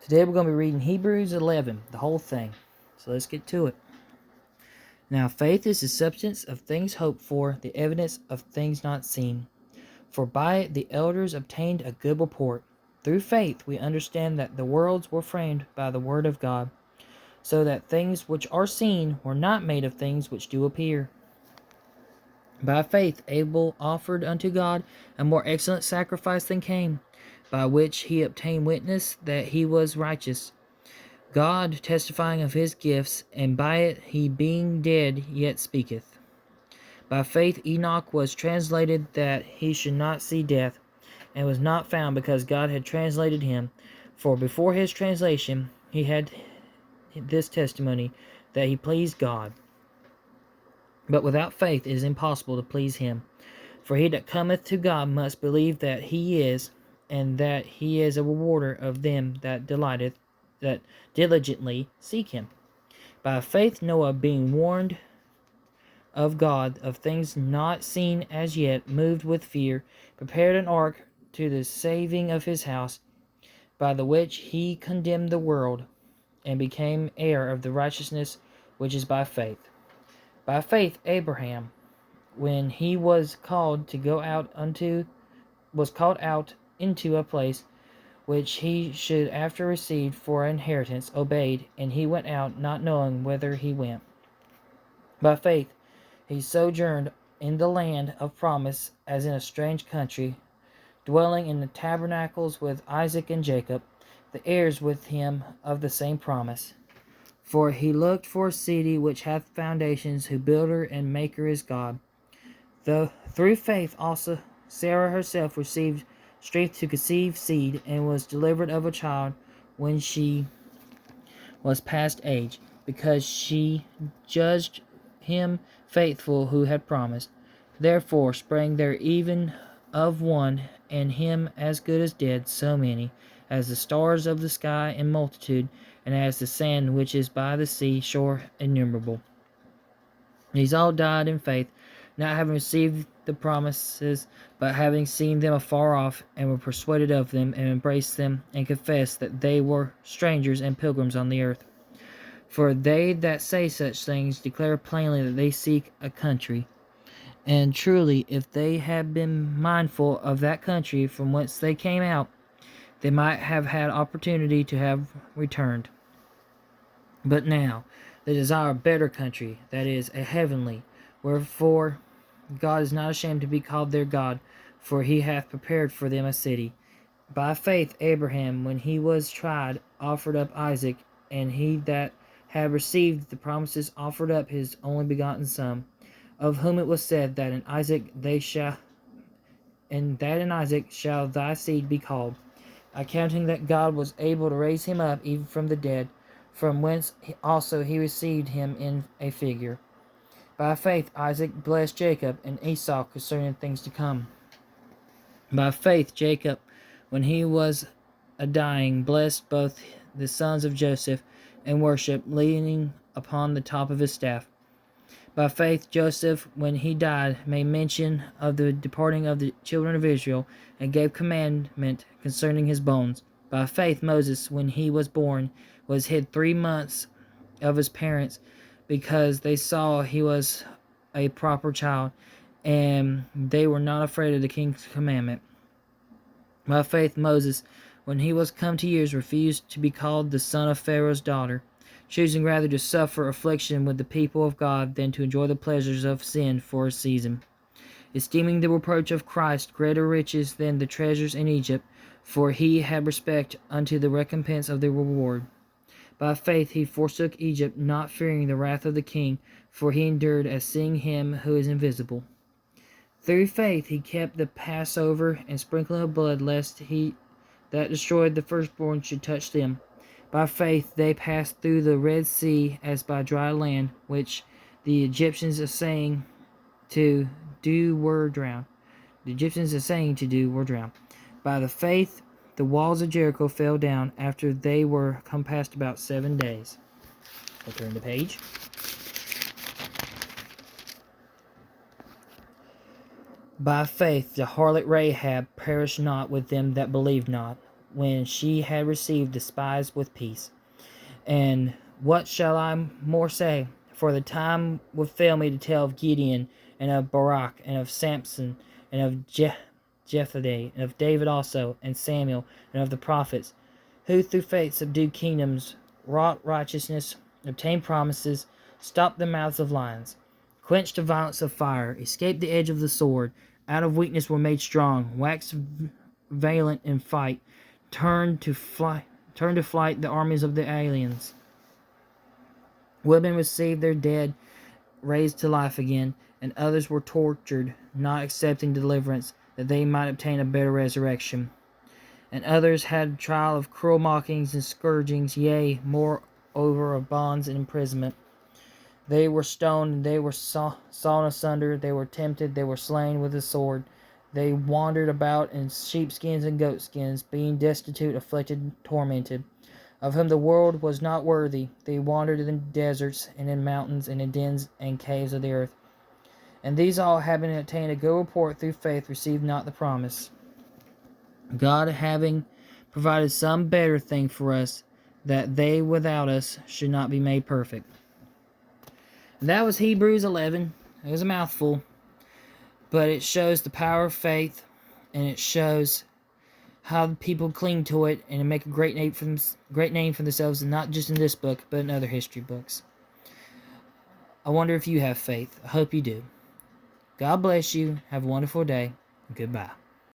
Today we're going to be reading Hebrews 11, the whole thing. So let's get to it. Now faith is the substance of things hoped for, the evidence of things not seen. For by it the elders obtained a good report. Through faith we understand that the worlds were framed by the word of God, so that things which are seen were not made of things which do appear. By faith Abel offered unto God a more excellent sacrifice than Cain, by which he obtained witness that he was righteous, God testifying of his gifts, and by it he being dead yet speaketh. By faith Enoch was translated that he should not see death, and was not found because God had translated him. For before his translation he had this testimony, that he pleased God. But without faith it is impossible to please him. For he that cometh to God must believe that he is, and that he is a rewarder of them that diligently seek him. By faith Noah, being warned of God of things not seen as yet, moved with fear, prepared an ark to the saving of his house, by the which he condemned the world, and became heir of the righteousness which is by faith. By faith Abraham, when he was called out into a place which he should after receive for an inheritance, obeyed, and he went out, not knowing whither he went. By faith he sojourned in the land of promise, as in a strange country, dwelling in the tabernacles with Isaac and Jacob, the heirs with him of the same promise. For he looked for a city which hath foundations, whose builder and maker is God. Through faith also Sarah herself received strength to conceive seed, and was delivered of a child when she was past age, because she judged him faithful who had promised. Therefore sprang there even of one, and him as good as dead, so many, as the stars of the sky in multitude, and as the sand which is by the sea shore innumerable. These all died in faith, not having received the promises, but having seen them afar off, and were persuaded of them, and embraced them, and confessed that they were strangers and pilgrims on the earth. For they that say such things declare plainly that they seek a country. And truly, if they had been mindful of that country from whence they came out, they might have had opportunity to have returned. But now they desire a better country, that is, a heavenly. Wherefore God is not ashamed to be called their God, for he hath prepared for them a city. By faith Abraham, when he was tried, offered up Isaac, and he that had received the promises offered up his only begotten son, of whom it was said that in Isaac shall thy seed be called, accounting that God was able to raise him up even from the dead, from whence also he received him in a figure. By faith Isaac blessed Jacob and Esau concerning things to come. By faith Jacob, when he was a dying, blessed both the sons of Joseph, and worshipped, leaning upon the top of his staff. By faith Joseph, when he died, made mention of the departing of the children of Israel, and gave commandment concerning his bones. By faith Moses, when he was born, was hid 3 months of his parents, because they saw he was a proper child, and they were not afraid of the king's commandment. By faith Moses, when he was come to years, refused to be called the son of Pharaoh's daughter, choosing rather to suffer affliction with the people of God than to enjoy the pleasures of sin for a season, esteeming the reproach of Christ greater riches than the treasures in Egypt, for he had respect unto the recompense of the reward. By faith he forsook Egypt, not fearing the wrath of the king, for he endured as seeing him who is invisible. Through faith he kept the Passover, and sprinkling of blood, lest he that destroyed the firstborn should touch them. By faith they passed through the Red Sea as by dry land, which the Egyptians assaying to do were drowned. By the faith the walls of Jericho fell down after they were compassed about 7 days. I'll turn the page. By faith the harlot Rahab perished not with them that believed not, when she had received the spies with peace. And what shall I more say? For the time would fail me to tell of Gideon, and of Barak, and of Samson, and of Jephthah, and of David also, and Samuel, and of the prophets, who through faith subdued kingdoms, wrought righteousness, obtained promises, stopped the mouths of lions, quenched the violence of fire, escaped the edge of the sword, out of weakness were made strong, waxed valiant in fight, turned to flight the armies of the aliens. Women received their dead raised to life again, and others were tortured, not accepting deliverance, that they might obtain a better resurrection. And others had trial of cruel mockings and scourgings, yea, moreover of bonds and imprisonment. They were stoned, they were sawn asunder, they were tempted, they were slain with the sword. They wandered about in sheepskins and goatskins, being destitute, afflicted, tormented, of whom the world was not worthy. They wandered in deserts, and in mountains, and in dens and caves of the earth. And these all, having obtained a good report through faith, received not the promise, God having provided some better thing for us, that they without us should not be made perfect. And that was Hebrews 11. It was a mouthful, but it shows the power of faith, and it shows how people cling to it and make a great name for themselves, and not just in this book, but in other history books. I wonder if you have faith. I hope you do. God bless you. Have a wonderful day. Goodbye.